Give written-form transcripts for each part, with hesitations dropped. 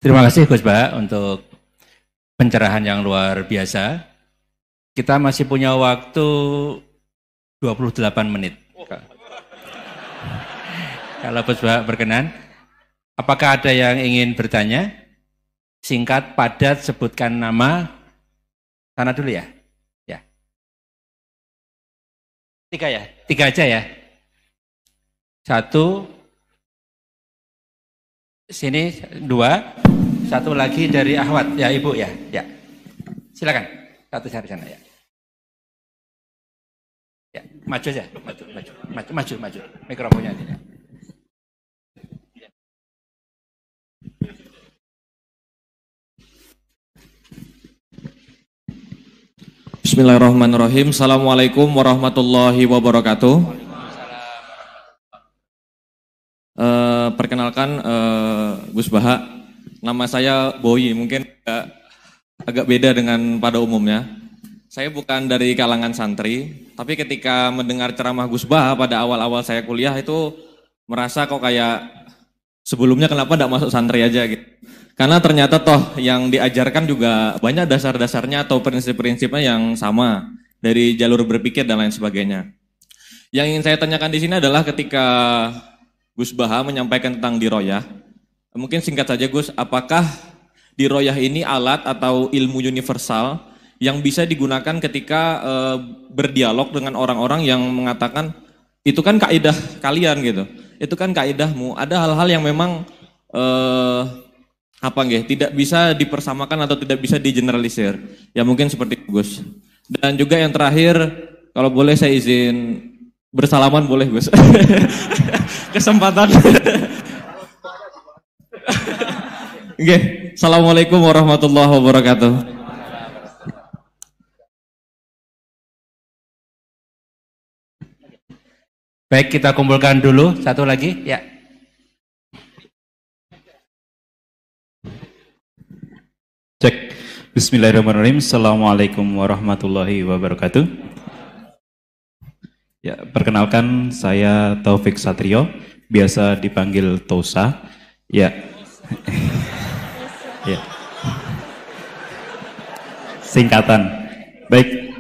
Terima kasih Gus Bah untuk pencerahan yang luar biasa. Kita masih punya waktu 28 menit. Kalau Gus Bah berkenan, apakah ada yang ingin bertanya? Singkat, padat, sebutkan nama. Sana dulu ya. Ya. 3 ya? 3 aja ya? 1, sini 2, 1 lagi dari Ahwat. Ya Ibu ya. Ya. Silakan. Satu cari sana ya. Ya, maju aja. Maju. Mikrofonnya tidak. Bismillahirrahmanirrahim. Assalamualaikum warahmatullahi wabarakatuh. Perkenalkan Gus Baha, nama saya Boyi, mungkin agak beda dengan pada umumnya. Saya bukan dari kalangan santri, tapi ketika mendengar ceramah Gus Baha pada awal-awal saya kuliah itu merasa kok kayak sebelumnya kenapa tidak masuk santri aja gitu. Karena ternyata toh yang diajarkan juga banyak dasar-dasarnya atau prinsip-prinsipnya yang sama dari jalur berpikir dan lain sebagainya. Yang ingin saya tanyakan di sini adalah ketika Gus Baha menyampaikan tentang diroyah, mungkin singkat saja Gus, apakah diroyah ini alat atau ilmu universal yang bisa digunakan ketika berdialog dengan orang-orang yang mengatakan itu kan kaidah kalian gitu, itu kan kaidahmu, ada hal-hal yang memang tidak bisa dipersamakan atau tidak bisa digeneralisir. Ya mungkin seperti itu Gus. Dan juga yang terakhir, kalau boleh saya izin bersalaman boleh Gus. Kesempatan. Oke, Assalamualaikum warahmatullahi wabarakatuh. Baik, kita kumpulkan dulu satu lagi, ya. Cek. Bismillahirrahmanirrahim. Assalamualaikum warahmatullahi wabarakatuh. Ya, perkenalkan saya Taufik Satrio, biasa dipanggil Tosa. Ya. Ya. Singkatan. Baik,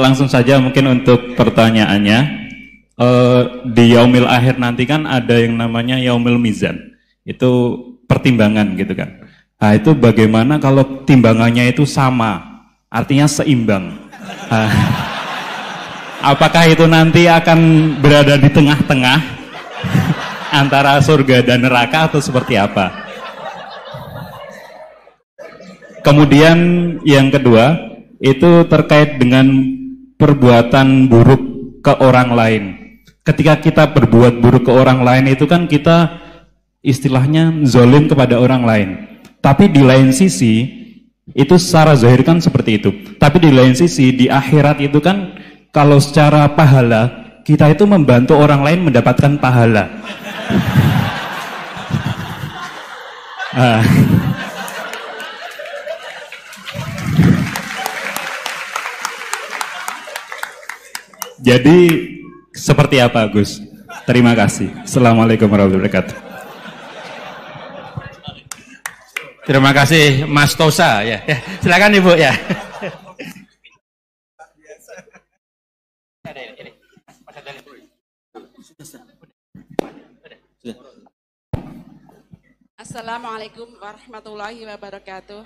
langsung saja mungkin untuk pertanyaannya. Di Yaumil Akhir nanti kan ada yang namanya Yaumil Mizan. Itu pertimbangan gitu kan. Nah, itu bagaimana kalau timbangannya itu sama, artinya seimbang. Apakah itu nanti akan berada di tengah-tengah antara surga dan neraka atau seperti apa? Kemudian yang kedua, itu terkait dengan perbuatan buruk ke orang lain. Ketika kita berbuat buruk ke orang lain itu kan kita istilahnya zalim kepada orang lain. Tapi di lain sisi, itu secara zahir kan seperti itu. Tapi di lain sisi, di akhirat itu kan kalau secara pahala, kita itu membantu orang lain mendapatkan pahala. Jadi seperti apa Gus? Terima kasih. Assalamualaikum warahmatullahi wabarakatuh. Terima kasih Mas Tosa ya. Silakan Ibu ya. Assalamualaikum warahmatullahi wabarakatuh.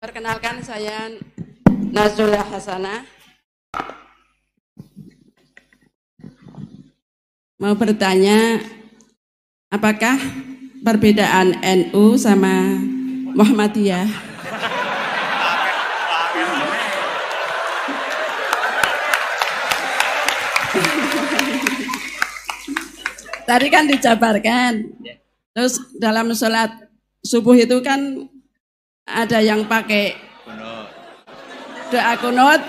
Perkenalkan saya Nazrullah Hasanah. Mau bertanya, apakah perbedaan NU sama Muhammadiyah? Tadi kan dijabarkan. Terus dalam sholat subuh itu kan ada yang pakai doa kunut,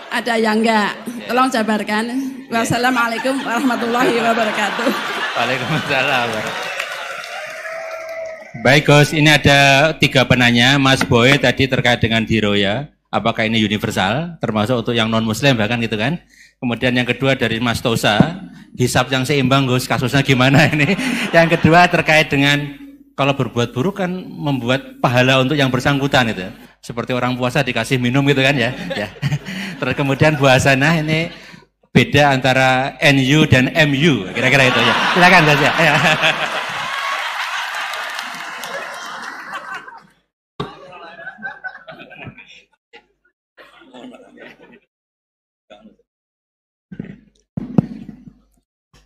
ada yang enggak. Tolong jabarkan. Wassalamualaikum warahmatullahi wabarakatuh. Waalaikumsalam. Baik Gus, ini ada 3 penanya. Mas Boy tadi terkait dengan diroya. Apakah ini universal, termasuk untuk yang non-muslim bahkan gitu kan. Kemudian yang kedua dari Mas Tosa, hisab yang seimbang Gus, kasusnya gimana ini. Yang kedua terkait dengan kalau berbuat buruk kan membuat pahala untuk yang bersangkutan itu. Seperti orang puasa dikasih minum gitu kan ya. Ya. Terus kemudian buasanah ini beda antara NU dan MU, kira-kira itu ya. Silakan saja. Ya.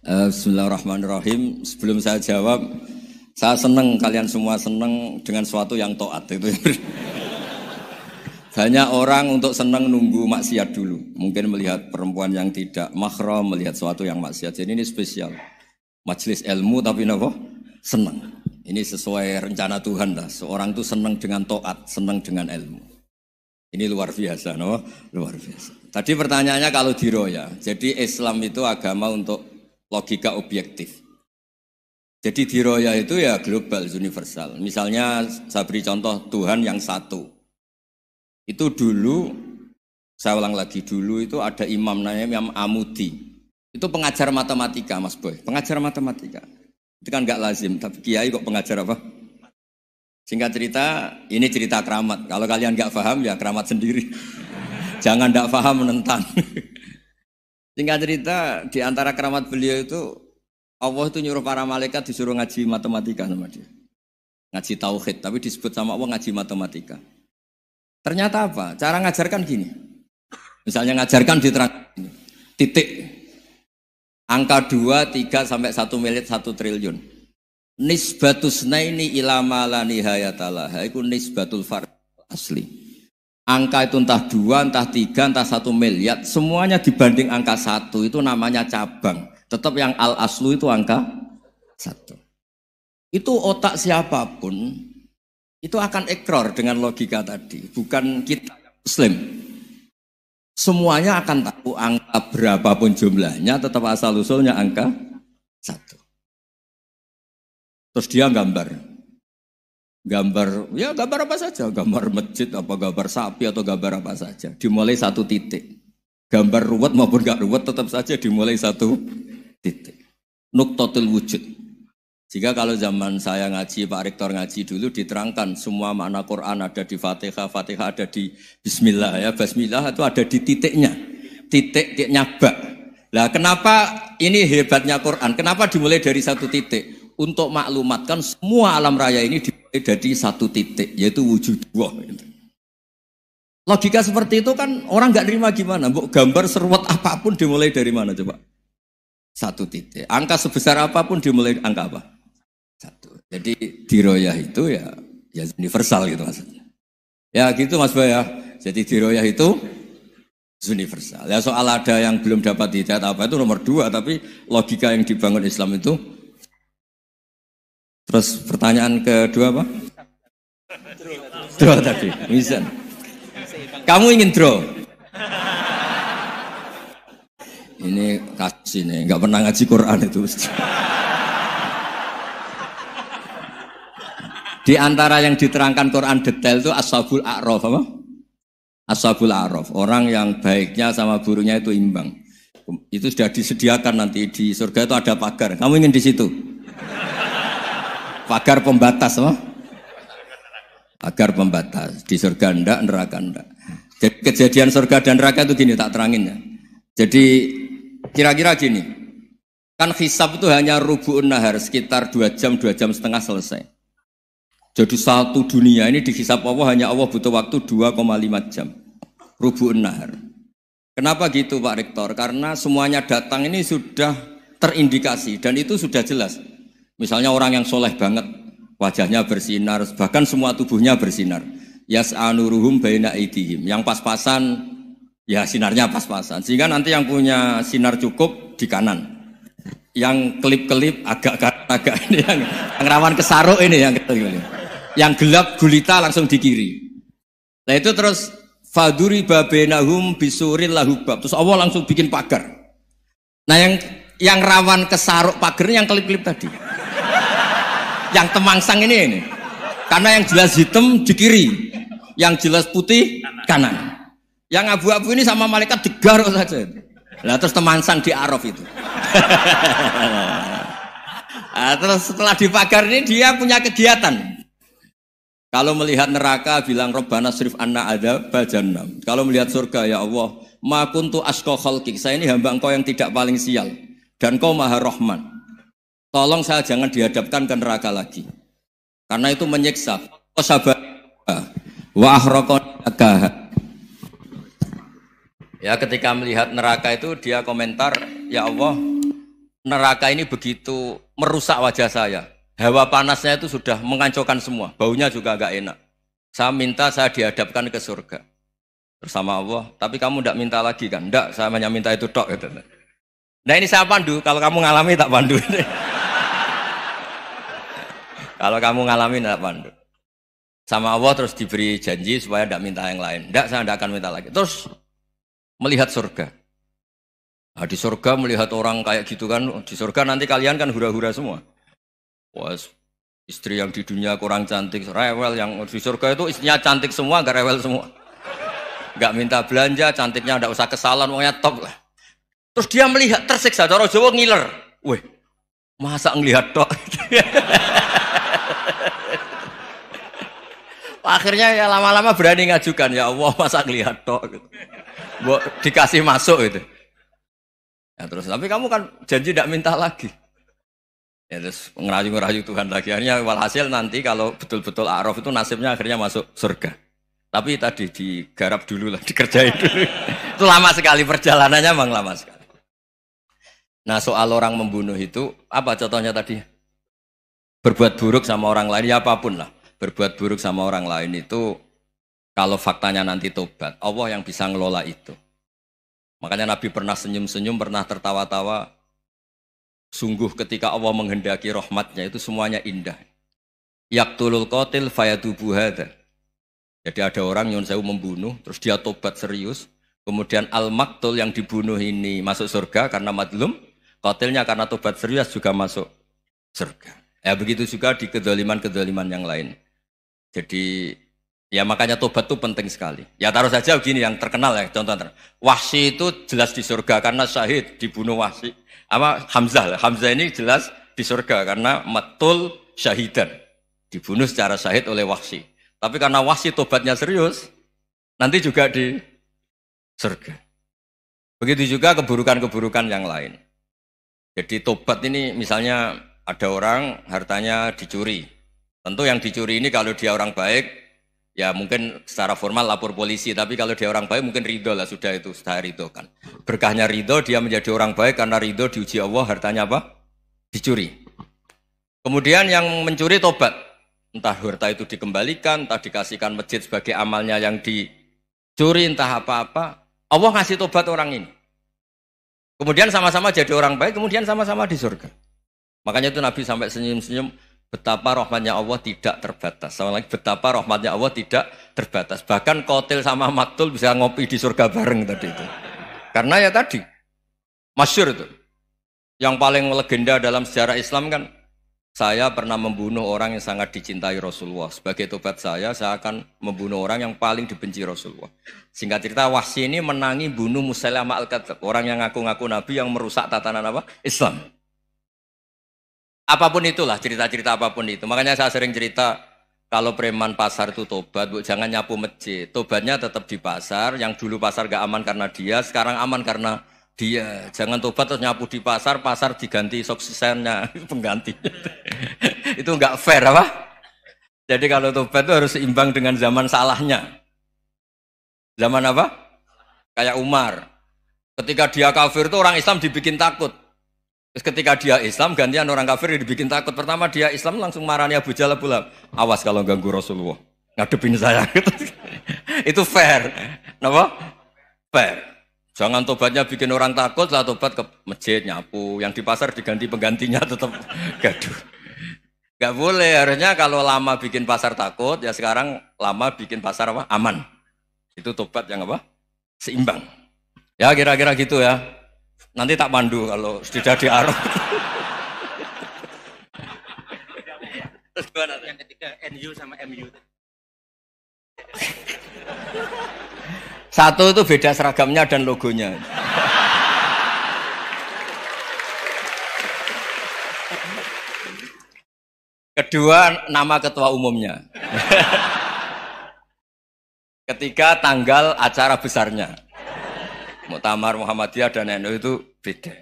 Bismillahirrahmanirrahim. Sebelum saya jawab, saya senang kalian semua senang dengan sesuatu yang taat itu. Banyak orang untuk senang nunggu maksiat dulu. Mungkin melihat perempuan yang tidak mahram, melihat sesuatu yang maksiat. Jadi ini spesial. Majelis ilmu tapi apa? Senang. Ini sesuai rencana Tuhan lah. Seorang itu senang dengan taat, senang dengan ilmu. Ini luar biasa, no? Luar biasa. Tadi pertanyaannya kalau diroya. Jadi Islam itu agama untuk logika objektif. Jadi diroya itu ya global, universal. Misalnya saya beri contoh Tuhan yang satu. Itu dulu, saya ulang lagi, dulu itu ada imam namanya Imam Amudi. Itu pengajar matematika, Mas Boy. Pengajar matematika. Itu kan enggak lazim, tapi kiai kok pengajar apa? Singkat cerita, ini cerita keramat. Kalau kalian enggak paham, ya keramat sendiri. Jangan enggak paham menentang. Singkat cerita, di antara keramat beliau itu, Allah itu nyuruh para malaikat disuruh ngaji matematika sama dia. Ngaji tauhid, tapi disebut sama Allah ngaji matematika. Ternyata apa? Cara ngajarkan gini. Misalnya ngajarkan diterang titik. Angka 2, 3, sampai 1 miliar, 1 triliun. Nisbatusnaini ila ma la nihayatalah. Itu nisbatul fard asli. Angka itu entah 2, entah 3, entah 1 miliar. Semuanya dibanding angka 1 itu namanya cabang. Tetap yang al-aslu itu angka 1. Itu otak siapapun itu akan ikrar dengan logika tadi. Bukan kita Muslim. Semuanya akan tahu angka berapapun jumlahnya, tetap asal usulnya angka 1. Terus dia gambar, ya gambar apa saja, gambar masjid, apa gambar sapi atau gambar apa saja. Dimulai 1 titik. Gambar ruwet maupun gak ruwet tetap saja dimulai 1 titik. Nuktotul wujud. Jika kalau zaman saya ngaji, Pak Rektor ngaji dulu diterangkan semua makna Quran ada di Fatihah, Fatihah ada di Bismillah ya, Bismillah itu ada di titiknya, titiknya bak. Lah kenapa ini hebatnya Quran? Kenapa dimulai dari 1 titik? Untuk maklumatkan semua alam raya ini dimulai dari 1 titik, yaitu wujudullah. Logika seperti itu kan orang nggak terima gimana? Gambar seruat apapun dimulai dari mana coba? 1 titik. Angka sebesar apapun dimulai angka apa? 1. Jadi diroyah itu ya universal gitu maksudnya. Ya gitu Mas Boy ya. Jadi diroyah itu universal. Ya soal ada yang belum dapat hidayat apa itu nomor 2, tapi logika yang dibangun Islam itu. Terus pertanyaan kedua apa? Draw tadi. Bisa. Kamu ingin draw? Ini kasus ini nggak pernah ngaji Quran itu. Di antara yang diterangkan Quran detail itu Ashabul A'raf apa? Ashabul A'raf, orang yang baiknya sama buruknya itu imbang. Itu sudah disediakan nanti di surga itu ada pagar. Kamu ingin di situ? Pagar pembatas apa? Pagar pembatas. Di surga enggak, neraka enggak. Jadi kejadian surga dan neraka itu gini tak terangin ya. Jadi kira-kira gini. Kan hisab itu hanya rubu'un nahar, sekitar 2 jam, 2 jam setengah selesai. Jadi 1 dunia ini dihisab Allah, hanya Allah butuh waktu 2,5 jam. Rubu'un nahar. Kenapa gitu Pak Rektor? Karena semuanya datang ini sudah terindikasi dan itu sudah jelas. Misalnya orang yang soleh banget, wajahnya bersinar, bahkan semua tubuhnya bersinar. Yas'anuruhum baina aidihim. Yang pas-pasan, ya sinarnya pas-pasan. Sehingga nanti yang punya sinar cukup di kanan. Yang kelip-kelip agak ini yang rawan kesaruk ini yang yang gelap gulita langsung di kiri. Nah itu terus faduri babenahum bisuril lahubab. Terus Allah langsung bikin pagar. Nah yang rawan kesaruk pagar yang kelip-kelip tadi. Yang temangsang ini. Karena yang jelas hitam di kiri, yang jelas putih kanan. Yang abu-abu ini sama malaikat digaruk saja. Lah terus temangsang di Araf itu. Nah, terus setelah dipagar ini dia punya kegiatan. Kalau melihat neraka bilang Rabbana srif anna adzab jahannam. Kalau melihat surga ya Allah, ma kuntu asqa khalqik. Saya ini hamba Engkau yang tidak paling sial dan Kau Maha Rahman. Tolong saya jangan dihadapkan ke neraka lagi. Karena itu menyiksa. Sabar wa ahraqaka. Ya, ketika melihat neraka itu dia komentar, ya Allah, neraka ini begitu merusak wajah saya. Hawa panasnya itu sudah menghancurkan semua. Baunya juga agak enak. Saya minta saya dihadapkan ke surga. Bersama Allah. Tapi kamu tidak minta lagi kan? Tidak, saya hanya minta itu tok. Gitu. Nah ini saya pandu. Kalau kamu ngalami tak pandu. Kalau kamu ngalami tak pandu. Sama Allah terus diberi janji supaya tidak minta yang lain. Tidak, saya tidak akan minta lagi. Terus melihat surga. Nah, di surga melihat orang kayak gitu kan. Di surga nanti kalian kan hura-hura semua. Wah, istri yang di dunia kurang cantik, rewel, yang di surga itu istrinya cantik semua, gak rewel semua. Gak minta belanja, cantiknya gak usah ke salon, pokoknya top lah. Terus dia melihat, tersiksa, cara Jawa ngiler. Weh, masa ngelihat tok? Akhirnya ya lama-lama berani ngajukan, ya Allah masa ngelihat tok? Gitu. Dikasih masuk gitu. Ya, terus, tapi kamu kan janji gak minta lagi. Ya, terus ngerayu-ngerayu Tuhan lagi. Akhirnya walhasil nanti kalau betul-betul A'raf itu nasibnya akhirnya masuk surga. Tapi tadi digarap dulu lah, dikerjain dulu. Itu lama sekali perjalanannya, memang lama sekali. Nah soal orang membunuh itu, apa contohnya tadi? Berbuat buruk sama orang lain, ya apapun lah. Berbuat buruk sama orang lain itu, kalau faktanya nanti tobat, Allah yang bisa ngelola itu. Makanya Nabi pernah senyum-senyum, pernah tertawa-tawa. Sungguh ketika Allah menghendaki rahmatnya itu semuanya indah. Yaqtulul qatil fayatubu hadza. Jadi ada orang yang sewu membunuh, terus dia tobat serius. Kemudian al-maqtul yang dibunuh ini masuk surga karena madlum. Qatilnya karena tobat serius juga masuk surga. Ya begitu juga di kedoliman-kedoliman yang lain. Jadi ya makanya tobat itu penting sekali. Ya taruh saja begini yang terkenal ya, contoh Wahsy itu jelas di surga karena syahid dibunuh Wahsy. Apa Hamzah lah. Hamzah ini jelas di surga karena matul syahidan. Dibunuh secara syahid oleh Wahsy. Tapi karena Wahsy tobatnya serius, nanti juga di surga. Begitu juga keburukan-keburukan yang lain. Jadi tobat ini misalnya ada orang hartanya dicuri. Tentu yang dicuri ini kalau dia orang baik, ya mungkin secara formal lapor polisi, tapi kalau dia orang baik mungkin ridho lah, sudah itu, sudah ridho kan. Berkahnya ridho, dia menjadi orang baik karena ridho diuji Allah, hartanya apa? Dicuri. Kemudian yang mencuri tobat, entah harta itu dikembalikan, entah dikasihkan masjid sebagai amalnya yang dicuri, entah apa-apa, Allah ngasih tobat orang ini. Kemudian sama-sama jadi orang baik, kemudian sama-sama di surga. Makanya itu Nabi sampai senyum-senyum, betapa rahmatnya Allah tidak terbatas. Sama lagi, betapa rahmatnya Allah tidak terbatas. Bahkan qatil sama maktul bisa ngopi di surga bareng tadi itu. Karena ya tadi, masyhur itu. Yang paling legenda dalam sejarah Islam kan, saya pernah membunuh orang yang sangat dicintai Rasulullah. Sebagai tobat saya akan membunuh orang yang paling dibenci Rasulullah. Singkat cerita, Wahsy ini menangi bunuh Musailamah al-Kadzdzab. Orang yang ngaku-ngaku Nabi yang merusak tatanan apa? Islam. Apapun itulah, cerita-cerita apapun itu. Makanya saya sering cerita, kalau preman pasar itu tobat, bu, jangan nyapu masjid. Tobatnya tetap di pasar, yang dulu pasar gak aman karena dia, sekarang aman karena dia. Jangan tobat terus nyapu di pasar, pasar diganti soksisennya, pengganti. Itu gak fair apa? Jadi kalau tobat itu harus seimbang dengan zaman salahnya. Zaman apa? Kayak Umar. Ketika dia kafir itu orang Islam dibikin takut. Terus ketika dia Islam, gantian orang kafir dibikin takut. Pertama dia Islam langsung marahnya Abu Jahal, awas kalau ganggu Rasulullah, ngadepin saya. Itu fair. Kenapa? Fair. Jangan tobatnya bikin orang takut, lah tobat ke masjid, nyapu. Yang di pasar diganti penggantinya tetap gaduh. Gak boleh, harusnya kalau lama bikin pasar takut, ya sekarang lama bikin pasar apa? Aman. Itu tobat yang apa? Seimbang. Ya kira-kira gitu ya. Nanti tak pandu kalau sudah di Arab. Terus gimana? Yang ketiga NU sama MU. Satu itu beda seragamnya dan logonya. Kedua, nama ketua umumnya. Ketiga, tanggal acara besarnya. Muktamar Muhammadiyah dan NU itu beda.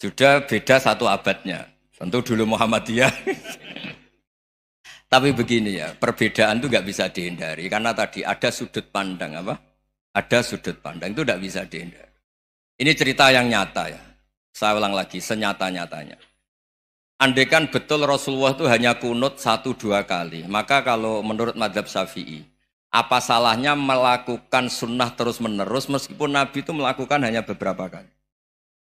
Sudah beda 1 abadnya. Tentu dulu Muhammadiyah. Tapi begini ya, perbedaan itu nggak bisa dihindari. Karena tadi ada sudut pandang apa? Ada sudut pandang itu nggak bisa dihindari. Ini cerita yang nyata ya. Saya ulang lagi, senyata-nyatanya. Andaikan betul Rasulullah itu hanya kunut 1-2 kali, maka kalau menurut mazhab Syafi'i, apa salahnya melakukan sunnah terus-menerus meskipun Nabi itu melakukan hanya beberapa kali?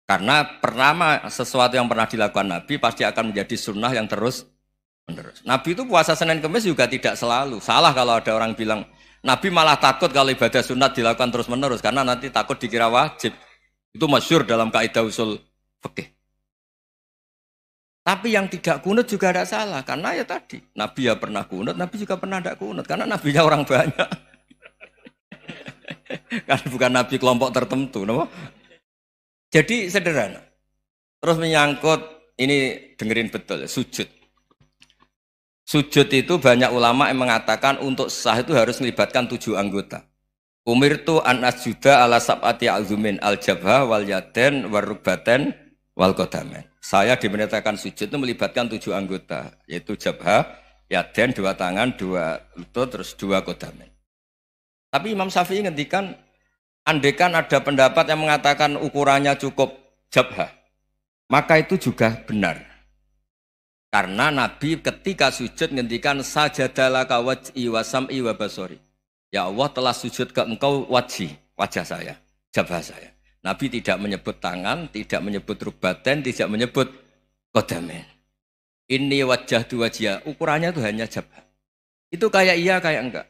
Karena pertama sesuatu yang pernah dilakukan Nabi pasti akan menjadi sunnah yang terus-menerus. Nabi itu puasa Senin Kamis juga tidak selalu. Salah kalau ada orang bilang, Nabi malah takut kalau ibadah sunat dilakukan terus-menerus karena nanti takut dikira wajib. Itu masyhur dalam kaidah usul fikih. Tapi yang tidak kunut juga tidak salah, karena ya tadi, Nabi ya pernah kunut, Nabi juga pernah tidak kunut, karena Nabinya orang banyak. Karena bukan Nabi kelompok tertentu. No? Jadi sederhana. Terus menyangkut, ini dengerin betul, sujud. Sujud itu banyak ulama yang mengatakan untuk sah itu harus melibatkan 7 anggota. Umirtu an asjuda ala sab'ati azumin al-jabha wal yaden wal rukbaten wal qadamen. Saya diperintahkan sujud itu melibatkan 7 anggota, yaitu jabha, yaden, 2 tangan, 2 lutut, terus 2 qadamen. Tapi Imam Syafi'i ngendikan, andaikan ada pendapat yang mengatakan ukurannya cukup jabha, maka itu juga benar. Karena Nabi ketika sujud ngendikan sajadalaka waj'i wa sam'i wa basori. Ya Allah telah sujud ke engkau wajah saya, jabha saya. Nabi tidak menyebut tangan, tidak menyebut rukbaten, tidak menyebut qadamen. Ini wajah dua wajah, ukurannya itu hanya jabha. Itu kayak iya, kayak enggak.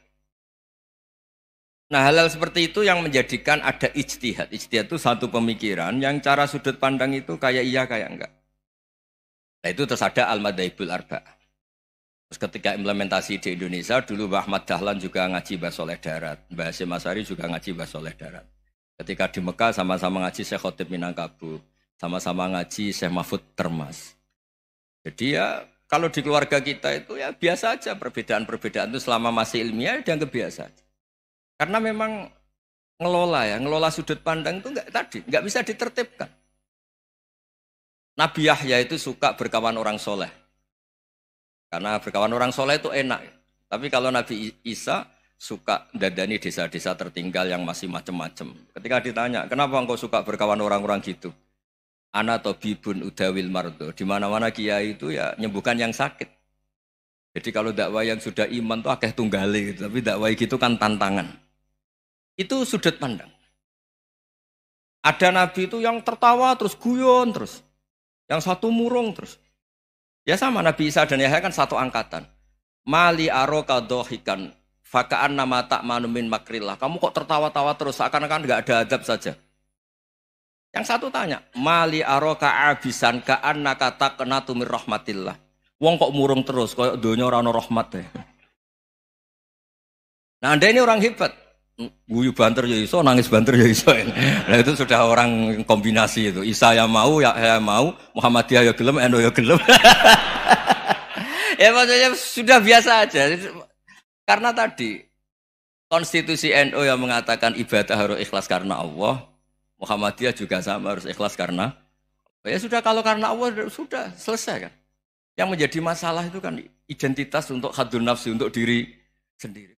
Nah, hal-hal seperti itu yang menjadikan ada ijtihad. Ijtihad itu satu pemikiran yang cara sudut pandang itu kayak iya, kayak enggak. Nah, itu terus ada al-madhaibul arba'ah. Terus ketika implementasi di Indonesia, dulu Mbah Ahmad Dahlan juga ngaji Bahasa Soleh Darat. Mbah Hasyim Asy'ari juga ngaji Bahasa Soleh Darat. Ketika di Mekah sama-sama ngaji Syekh Khotib Minangkabau, sama-sama ngaji Syekh Mahfud Termas. Jadi ya kalau di keluarga kita itu ya biasa aja perbedaan-perbedaan itu selama masih ilmiah dianggap biasa aja. Karena memang ngelola sudut pandang itu enggak bisa ditertibkan. Nabi Yahya itu suka berkawan orang soleh. Karena berkawan orang soleh itu enak. Tapi kalau Nabi Isa suka dadani desa-desa tertinggal yang masih macam-macam. Ketika ditanya, kenapa engkau suka berkawan orang-orang gitu? Ana tabibun udawil mardo. Di mana-mana kiai itu ya nyembuhkan yang sakit. Jadi kalau dakwah yang sudah iman tuh akeh tunggale gitu. Tapi dakwah gitu kan tantangan. Itu sudut pandang. Ada nabi itu yang tertawa terus guyon terus. Yang satu murung terus. Ya sama Nabi Isa dan Yahya kan satu angkatan. Mali aroka dohikan. Fakaan nama tak manumin makrillah. Kamu kok tertawa-tawa terus, seakan-akan nggak ada adab saja. Yang satu tanya, mali aroka abisan kaan nakata kena tumir rahmatillah. Wong kok murung terus, kok dunia orang rahmat ya. Nah, Anda ini orang hebat. Guyu banter ya iso, nangis banter ya iso. Nah itu sudah orang kombinasi itu. Isa ya mau, ya mau, Muhammadiyah ya gelem, NU ya gelem. Ya maksudnya sudah biasa aja. Karena tadi konstitusi NU yang mengatakan ibadah harus ikhlas karena Allah, Muhammadiyah juga sama harus ikhlas karena ya sudah kalau karena Allah sudah selesai kan. Yang menjadi masalah itu kan identitas untuk hadun nafsi untuk diri sendiri.